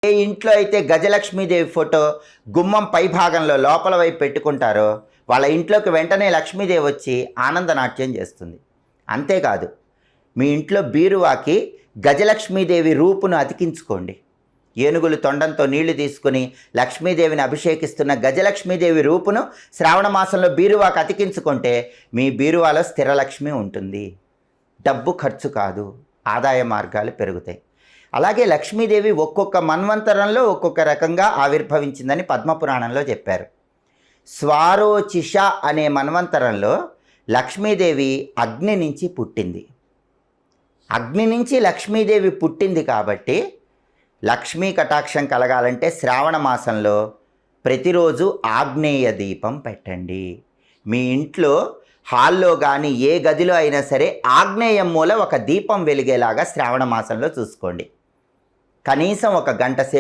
ఏ ఇంట్లో అయితే గజలక్ష్మీదేవి ఫోటో గుమ్మం పై భాగంలో లోపల వైపు పెట్టుకుంటారో వాళ్ళ ఇంట్లోకి వెంటనే లక్ష్మీదేవి వచ్చి ఆనందనాట్యం చేస్తుంది. అంతేకాదు, మీ ఇంట్లో బీరువాకి గజలక్ష్మీదేవి రూపును అతికించుకోండి. ఏనుగులు తొండంతో నీళ్లు తీసుకుని లక్ష్మీదేవిని అభిషేకిస్తున్న గజలక్ష్మీదేవి రూపును శ్రావణ మాసంలో బీరువాకి అతికించుకుంటే మీ బీరువాలో స్థిరలక్ష్మి ఉంటుంది. డబ్బు ఖర్చు కాదు, ఆదాయ మార్గాలు పెరుగుతాయి. అలాగే లక్ష్మీదేవి ఒక్కొక్క మన్వంతరంలో ఒక్కొక్క రకంగా ఆవిర్భవించిందని పద్మపురాణంలో చెప్పారు. స్వారోచిష అనే మన్వంతరంలో లక్ష్మీదేవి అగ్ని నుంచి పుట్టింది. అగ్ని నుంచి లక్ష్మీదేవి పుట్టింది కాబట్టి లక్ష్మీ కటాక్షం కలగాలంటే శ్రావణ మాసంలో ప్రతిరోజు ఆగ్నేయ దీపం పెట్టండి. మీ ఇంట్లో హాల్లో కానీ ఏ గదిలో అయినా సరే ఆగ్నేయం మూల ఒక దీపం వెలిగేలాగా శ్రావణ మాసంలో చూసుకోండి. కనీసం 1 గంట సేపు